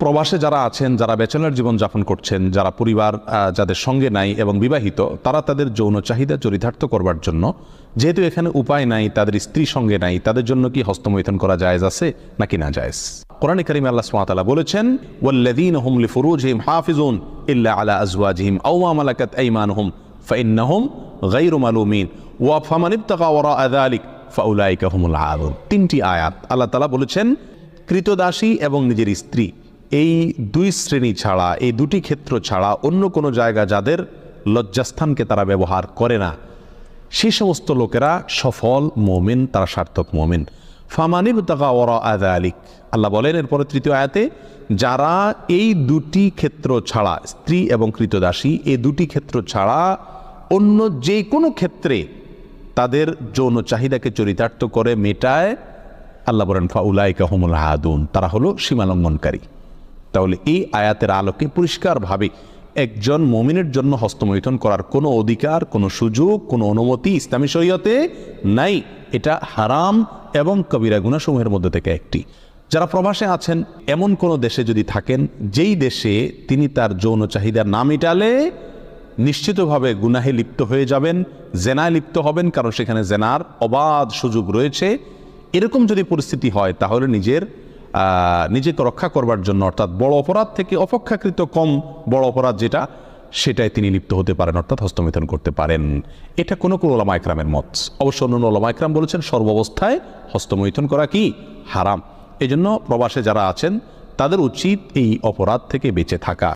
প্রবাসে যারা আছেন, যারা ব্যাচেলর জীবন যাপন করছেন, যারা পরিবার যাদের সঙ্গে নাই এবং বিবাহিত, তারা তাদের যৌন চাহিদা চরিতার্থ করবার জন্য, যেহেতু এখানে উপায় নাই, তাদের স্ত্রী সঙ্গে নাই, তাদের জন্য কি হস্তমৈথুন করা জায়েজ আছে নাকি না জায়েজ? কোরআনে কারিমে আল্লাহ সুবহানাহু ওয়া তাআলা বলেছেন, ওয়াল্লাযীনা হুম লিফুরুজিহিম হাফিজুন ইল্লা আলা আজওয়াজিহিম আও মা মালাকাত আইমানুহুম ফাইন্নাহুম গায়রু মালুমিন ওয়া ফামান ইবতাগা ওয়ারাআ যালিক ফাউলাইকা হুমুল আদুন। তিনটি আয়াত আল্লাহ তাআলা বলেছেন, কৃতদাসী এবং নিজের স্ত্রী, এই দুই শ্রেণী ছাড়া, এই দুটি ক্ষেত্র ছাড়া অন্য কোনো জায়গা যাদের লজ্জাস্থানকে তারা ব্যবহার করে না, সেই সমস্ত লোকেরা সফল মুমিন, তারা সার্থক মুমিন। ফামানিব তাকা ওয়ারাআ যালিক, আল্লাহ বলেন এরপরে তৃতীয় আয়াতে, যারা এই দুটি ক্ষেত্র ছাড়া, স্ত্রী এবং কৃতদাসী, এই দুটি ক্ষেত্র ছাড়া অন্য যে কোনো ক্ষেত্রে তাদের যৌন চাহিদাকে চরিতার্থ করে মেটায়, আল্লাহ বলেন ফাউলাইকা হুমুল আদুন, তারা হলো সীমালঙ্ঘনকারী। তাহলে এই আয়াতের আলোকে পরিষ্কারভাবে একজন মুমিনের জন্য হস্তমৈথুন করার কোনো অধিকার, কোনো সুযোগ, কোনো অনুমতি ইসলামী শরীয়তে নাই। এটা হারাম এবং কবিরা গুনাহসমূহের মধ্যে থেকে একটি। যারা প্রবাসে আছেন, এমন কোনো দেশে যদি থাকেন যেই দেশে তিনি তার যৌন চাহিদা না মেটালে নিশ্চিতভাবে গুনাহে লিপ্ত হয়ে যাবেন, জেনায় লিপ্ত হবেন, কারণ সেখানে জেনার অবাধ সুযোগ রয়েছে, এরকম যদি পরিস্থিতি হয়, তাহলে নিজেকে রক্ষা করবার জন্য, অর্থাৎ বড় অপরাধ থেকে অপেক্ষাকৃত কম বড় অপরাধ যেটা, সেটাই তিনি লিপ্ত হতে পারেন, অর্থাৎ হস্তমৈথুন করতে পারেন। এটা কোনো ওলামা ইকরামের মত। অবশ্য অন্য ওলামা ইকরাম বলেছেন সর্বাবস্থায় হস্তমৈথুন করা কি হারাম। এই জন্য প্রবাসে যারা আছেন তাদের উচিত এই অপরাধ থেকে বেঁচে থাকা।